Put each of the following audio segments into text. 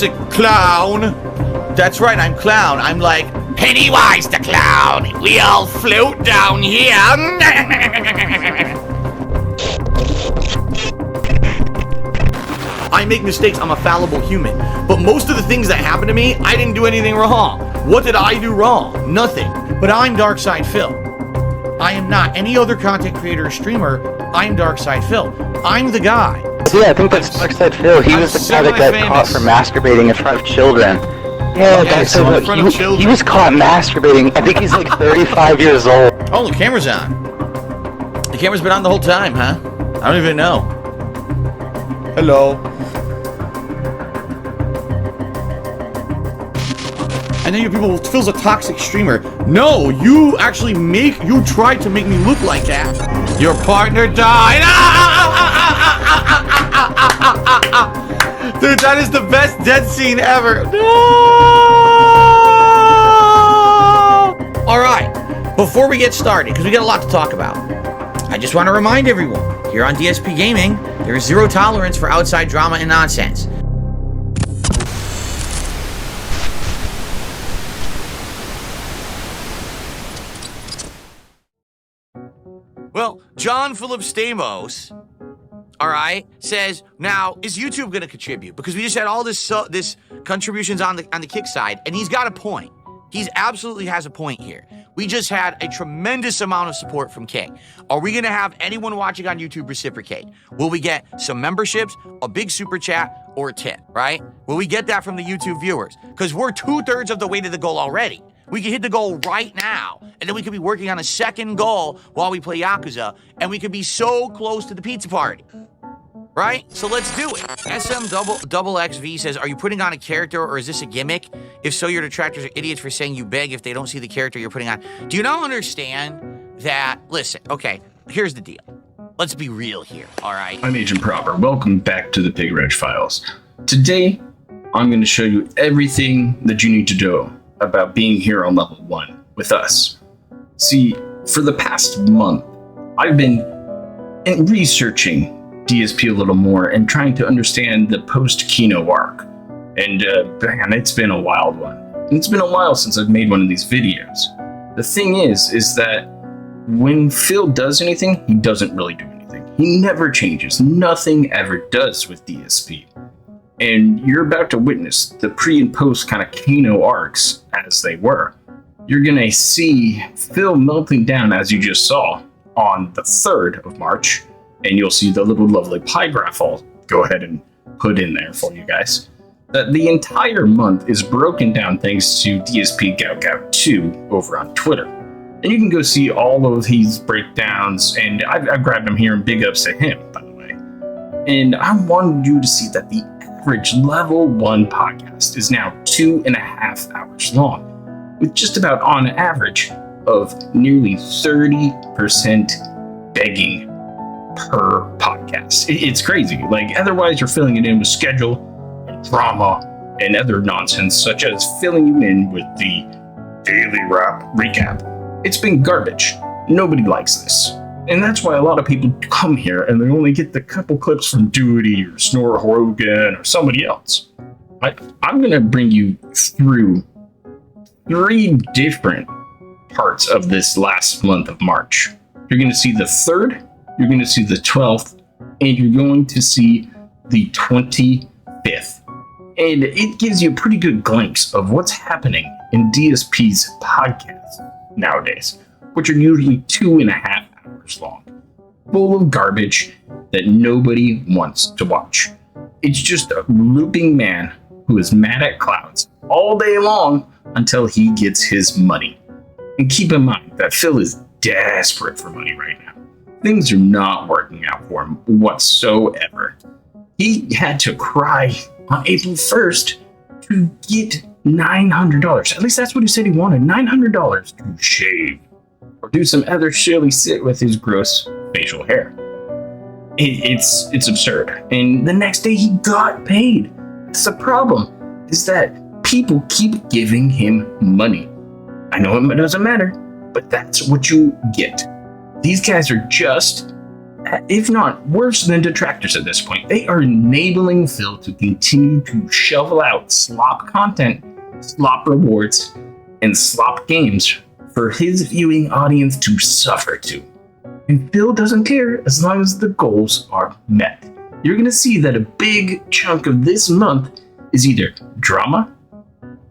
toxic clown. That's right, I'm clown. I'm like Pennywise the clown. We all float down here. I make mistakes, I'm a fallible human. But most of the things that happen to me, I didn't do anything wrong. What did I do wrong? Nothing. But I'm Darkside Phil. I am not any other content creator or streamer. I'm Darkside Phil. I'm the guy. Yeah, I think that's Darkside Phil. He was the guy that got caught for masturbating in front of children. Yeah, that's so in front of children. He was caught masturbating. I think he's like 35 years old. Oh, the camera's on. The camera's been on the whole time, huh? I don't even know. Hello. And then you people, Phil's a toxic streamer. No, you actually tried to make me look like that. Your partner died. Dude, that is the best dead scene ever. No! All right, before we get started, because we got a lot to talk about, I just want to remind everyone, here on DSP Gaming, there is zero tolerance for outside drama and nonsense. Well, John Philip Stamos, all right, says, now, is YouTube going to contribute? Because we just had all this contributions on the kick side, and he's got a point. He absolutely has a point here. We just had a tremendous amount of support from King. Are we going to have anyone watching on YouTube reciprocate? Will we get some memberships, a big super chat, or a tip, right? Will we get that from the YouTube viewers? Because we're 2/3 of the way to the goal already. We can hit the goal right now, and then we could be working on a second goal while we play Yakuza, and we could be so close to the pizza party. Right? So let's do it. SM XV says, are you putting on a character or is this a gimmick? If so, your detractors are idiots for saying you beg if they don't see the character you're putting on. Do you not understand that? Listen, okay, here's the deal. Let's be real here, all right? I'm Agent Proper. Welcome back to the Pig Ranch Files. Today, I'm going to show you everything that you need to know about being here on level 1 with us. See, for the past month, I've been researching DSP a little more and trying to understand the post-Kino arc. And man, it's been a wild one. And it's been a while since I've made one of these videos. The thing is that when Phil does anything, he doesn't really do anything. He never changes. Nothing ever does with DSP. And you're about to witness the pre and post kind of Kino arcs as they were. You're gonna see Phil melting down, as you just saw, on the 3rd of March. And you'll see the little lovely pie graph I'll go ahead and put in there for you guys. That the entire month is broken down thanks to DSP Gout 2 over on Twitter. And you can go see all of his breakdowns, and I've grabbed them here and big ups to him, by the way. And I wanted you to see that the average level 1 podcast is now 2.5 hours long, with just about on average of nearly 30% begging per podcast. It's crazy. Like, otherwise you're filling it in with schedule and drama and other nonsense, such as filling you in with the daily recap. It's been garbage. Nobody likes this. And that's why a lot of people come here and they only get the couple clips from Duty or Snore Rogan or somebody else. I'm going to bring you through 3 different parts of this last month of March. You're going to see the 3rd, you're going to see the 12th, and you're going to see the 25th. And it gives you a pretty good glimpse of what's happening in DSP's podcasts nowadays, which are usually 2.5 hours long, full of garbage that nobody wants to watch. It's just a looping man who is mad at clouds all day long until he gets his money. And keep in mind that Phil is desperate for money right now. Things are not working out for him whatsoever. He had to cry on April 1st to get $900. At least that's what he said he wanted, $900 to shave or do some other silly shit with his gross facial hair. It's absurd. And the next day he got paid. That's the problem, is that people keep giving him money. I know it doesn't matter, but that's what you get. These guys are just if not worse than detractors at this point. They are enabling Phil to continue to shovel out slop content, slop rewards, and slop games for his viewing audience to suffer to. And Phil doesn't care as long as the goals are met. You're going to see that a big chunk of this month is either drama,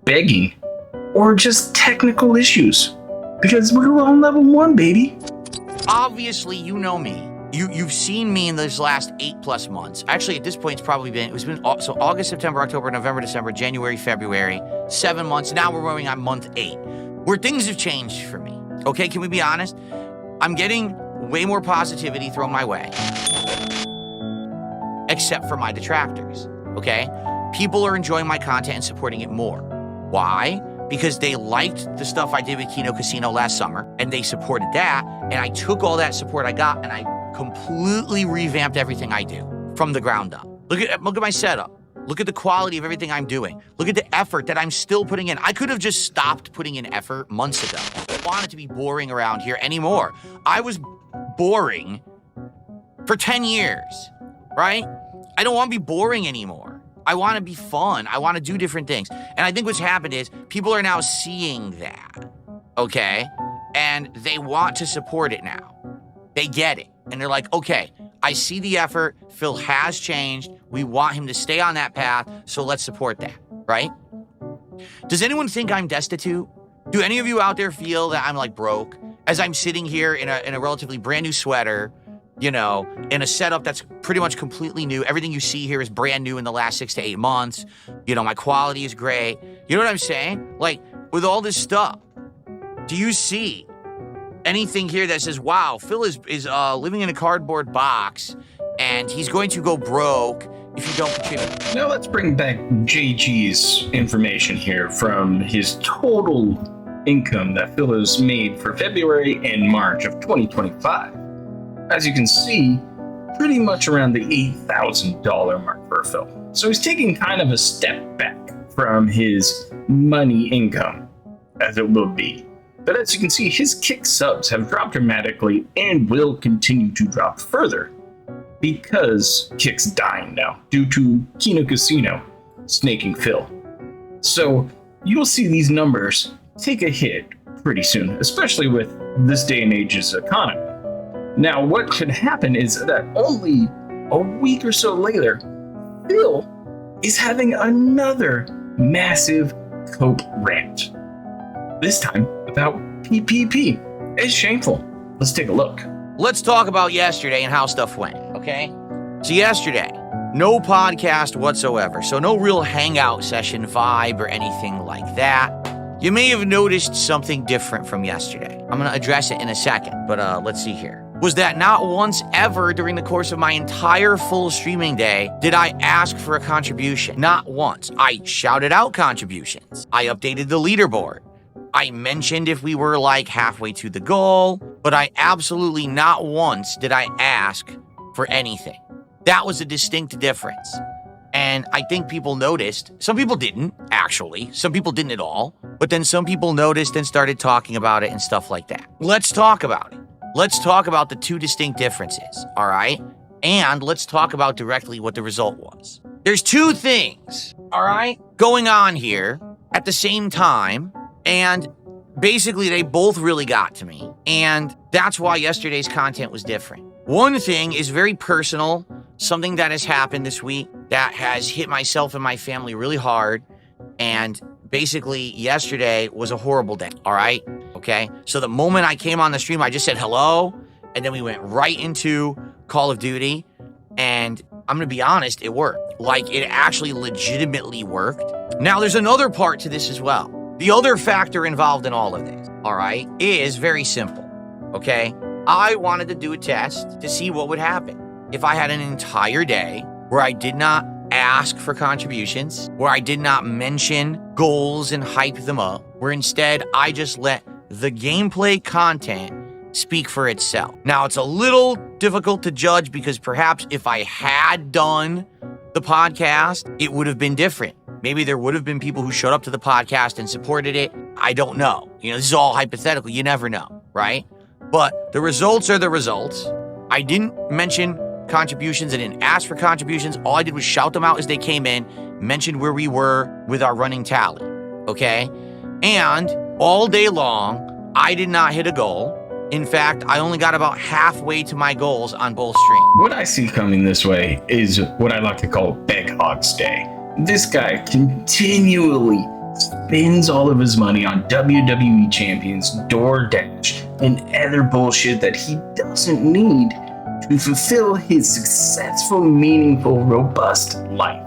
begging, or just technical issues. Because we're on level 1, baby. Obviously, you know me. You've seen me in those last 8+ months. Actually, at this point, it's been August, September, October, November, December, January, February, 7 months. Now we're going on month 8, where things have changed for me. Okay, can we be honest? I'm getting way more positivity thrown my way, except for my detractors. Okay, people are enjoying my content and supporting it more. Why? Because they liked the stuff I did with Kino Casino last summer, and they supported that, and I took all that support I got, and I completely revamped everything I do from the ground up. Look at my setup. Look at the quality of everything I'm doing. Look at the effort that I'm still putting in. I could have just stopped putting in effort months ago. I don't want it to be boring around here anymore. I was boring for 10 years, right? I don't want to be boring anymore. I want to be fun. I want to do different things. And I think what's happened is people are now seeing that, okay? And they want to support it now. They get it. And they're like, okay, I see the effort. Phil has changed. We want him to stay on that path, so let's support that, right? Does anyone think I'm destitute? Do any of you out there feel that I'm like broke? As I'm sitting here in a relatively brand new sweater, in a setup that's pretty much completely new. Everything you see here is brand new in the last 6 to 8 months. My quality is great. You know what I'm saying? Like, with all this stuff, do you see anything here that says, wow, Phil is living in a cardboard box and he's going to go broke if you don't contribute? Now let's bring back JG's information here from his total income that Phil has made for February and March of 2025. As you can see, pretty much around the $8,000 mark for Phil. So he's taking kind of a step back from his money income, as it will be. But as you can see, his Kick subs have dropped dramatically and will continue to drop further because Kick's dying now due to Kino Casino snaking Phil. So you'll see these numbers take a hit pretty soon, especially with this day and age's economy. Now, what could happen is that only a week or so later, Phil is having another massive cope rant. This time about PPP. It's shameful. Let's take a look. Let's talk about yesterday and how stuff went, okay? So yesterday, no podcast whatsoever, so no real hangout session vibe or anything like that. You may have noticed something different from yesterday. I'm going to address it in a second, but let's see here. Was that not once ever during the course of my entire full streaming day did I ask for a contribution. Not once. I shouted out contributions. I updated the leaderboard. I mentioned if we were like halfway to the goal, but I absolutely not once did I ask for anything. That was a distinct difference. And I think people noticed. Some people didn't, actually. Some people didn't at all. But then some people noticed and started talking about it and stuff like that. Let's talk about it. Let's talk about the two distinct differences, all right? And let's talk about directly what the result was. There's two things, all right, going on here at the same time. And basically, they both really got to me. And that's why yesterday's content was different. One thing is very personal, something that has happened this week that has hit myself and my family really hard. And basically, yesterday was a horrible day, all right? Okay? So the moment I came on the stream, I just said hello, and then we went right into Call of Duty. And I'm going to be honest, it worked. Like, it actually legitimately worked. Now, there's another part to this as well. The other factor involved in all of this, all right, is very simple, okay? I wanted to do a test to see what would happen if I had an entire day where I did not ask for contributions, where I did not mention goals and hype them up, where instead I just let the gameplay content speak for itself. Now, it's a little difficult to judge because perhaps if I had done the podcast, it would have been different. Maybe there would have been people who showed up to the podcast and supported it. I don't know. This is all hypothetical. You never know, right? But the results are the results. I didn't mention contributions. I didn't ask for contributions. All I did was shout them out as they came in, mentioned where we were with our running tally, okay? And all day long, I did not hit a goal. In fact, I only got about halfway to my goals on both streams. What I see coming this way is what I like to call Beg Hogs Day. This guy continually spends all of his money on WWE champions, DoorDash, and other bullshit that he doesn't need to fulfill his successful, meaningful, robust life.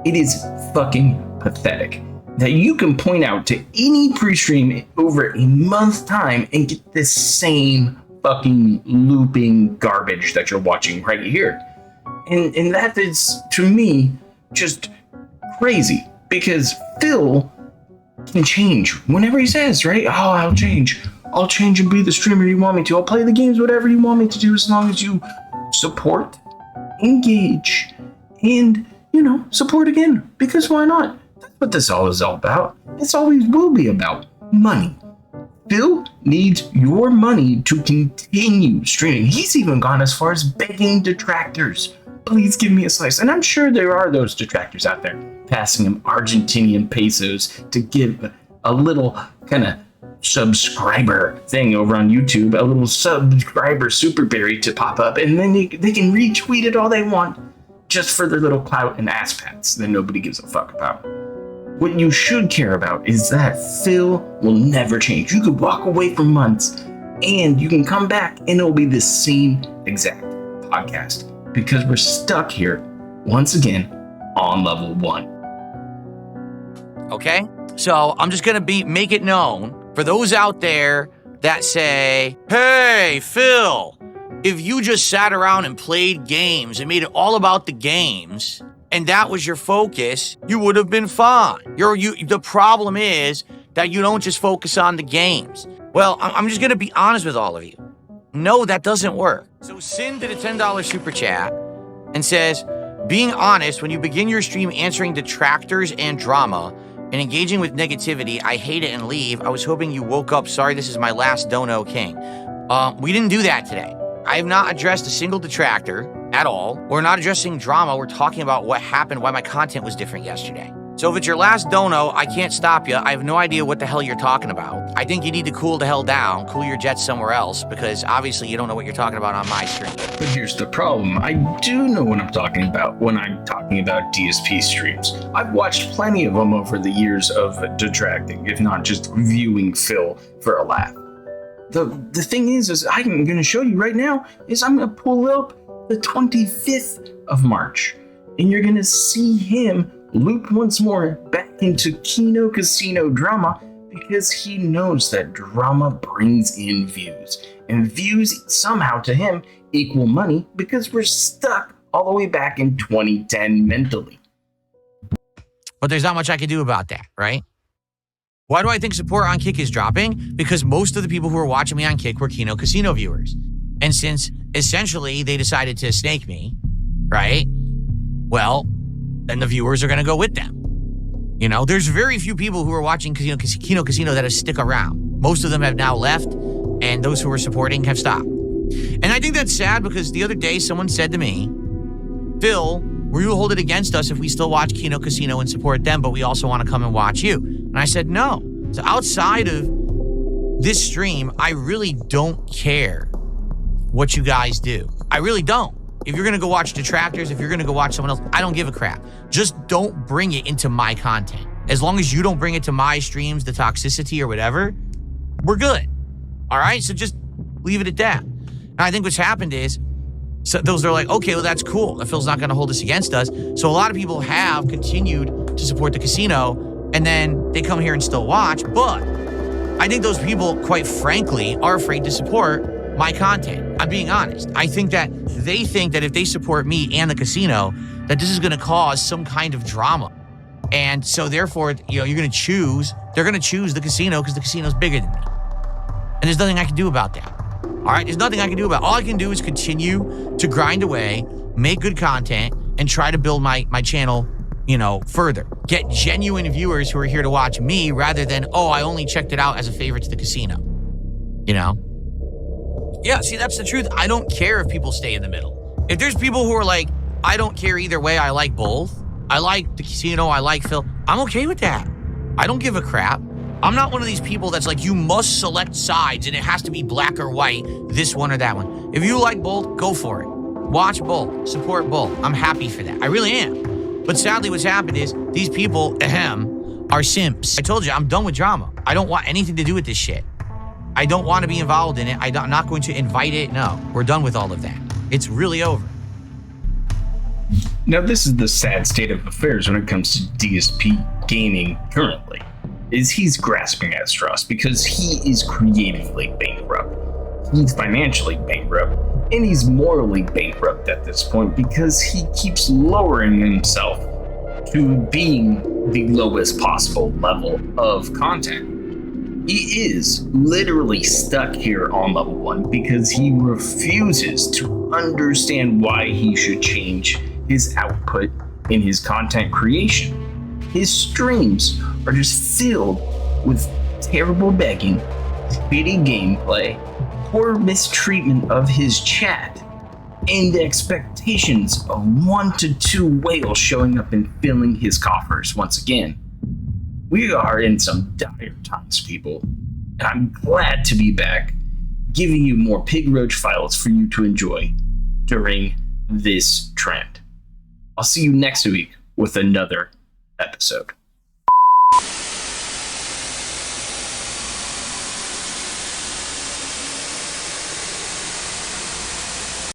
It is fucking pathetic that you can point out to any pre-stream over a month's time and get the same fucking looping garbage that you're watching right here. And that is, to me, just crazy, because Phil can change whenever he says, right? Oh, I'll change and be the streamer you want me to. I'll play the games, whatever you want me to do, as long as you support, engage, and, support again, because why not? That's what this all is all about. This always will be about money. Phil needs your money to continue streaming. He's even gone as far as begging detractors, please give me a slice. And I'm sure there are those detractors out there passing him Argentinian pesos to give a little kind of subscriber thing over on YouTube, a little subscriber super berry to pop up, and then they can retweet it all they want just for their little clout and ass pats that nobody gives a fuck about. What you should care about is that Phil will never change. You could walk away for months and you can come back and it'll be the same exact podcast, because we're stuck here once again on level 1. Okay? So I'm just going to make it known for those out there that say, hey, Phil, if you just sat around and played games and made it all about the games, and that was your focus, you would have been fine. The problem is that you don't just focus on the games. Well, I'm just going to be honest with all of you. No, that doesn't work. So Sin did a $10 super chat and says, being honest, when you begin your stream answering detractors and drama and engaging with negativity, I hate it and leave. I was hoping you woke up. Sorry, this is my last Dono King. We didn't do that today. I have not addressed a single detractor at all. We're not addressing drama. We're talking about what happened, why my content was different yesterday. So if it's your last dono, I can't stop you. I have no idea what the hell you're talking about. I think you need to cool the hell down, cool your jets somewhere else, because obviously you don't know what you're talking about on my stream. But here's the problem. I do know what I'm talking about when I'm talking about DSP streams. I've watched plenty of them over the years of detracting, if not just viewing Phil for a laugh. The thing is I'm going to show you right now, is I'm going to pull up the 25th of March, and you're going to see him loop once more back into Kino Casino drama, because he knows that drama brings in views, and views somehow to him equal money, because we're stuck all the way back in 2010 mentally. But there's not much I can do about that, right? Why do I think support on Kick is dropping? Because most of the people who are watching me on Kick were Kino Casino viewers. And since essentially they decided to snake me, right? Well, then the viewers are going to go with them. There's very few people who are watching Kino Casino that stick around. Most of them have now left, and those who are supporting have stopped. And I think that's sad, because the other day someone said to me, Phil, will you hold it against us if we still watch Kino Casino and support them, but we also want to come and watch you? And I said, no. So outside of this stream, I really don't care what you guys do. I really don't. If you're going to go watch detractors, if you're going to go watch someone else, I don't give a crap. Just don't bring it into my content. As long as you don't bring it to my streams, the toxicity or whatever, we're good. All right? So just leave it at that. And I think what's happened is, so those are like, okay, well, that's cool. Phil's not going to hold this against us. So a lot of people have continued to support the casino, and then they come here and still watch. But I think those people, quite frankly, are afraid to support my content. I'm being honest. I think that they think that if they support me and the casino, that this is going to cause some kind of drama. And so therefore, they're going to choose the casino because the casino's bigger than me. And there's nothing I can do about that. All right, there's nothing I can do about it. All I can do is continue to grind away, make good content, and try to build my channel, further. Get genuine viewers who are here to watch me rather than, I only checked it out as a favor to the casino. Yeah, see, that's the truth. I don't care if people stay in the middle. If there's people who are like, I don't care either way, I like both. I like the casino, I like Phil. I'm okay with that. I don't give a crap. I'm not one of these people that's like, you must select sides and it has to be black or white, this one or that one. If you like both, go for it. Watch both, support both. I'm happy for that. I really am. But sadly, what's happened is these people, are simps. I told you, I'm done with drama. I don't want anything to do with this shit. I don't want to be involved in it. I'm not going to invite it. No, we're done with all of that. It's really over. Now, this is the sad state of affairs when it comes to DSP gaming currently, is he's grasping at straws because he is creatively bankrupt. He's financially bankrupt, and he's morally bankrupt at this point because he keeps lowering himself to being the lowest possible level of content. He is literally stuck here on level 1 because he refuses to understand why he should change his output in his content creation. His streams are just filled with terrible begging, shitty gameplay, poor mistreatment of his chat, and the expectations of 1 to 2 whales showing up and filling his coffers once again. We are in some dire times, people, and I'm glad to be back giving you more Pig Roach files for you to enjoy during this trend. I'll see you next week with another episode.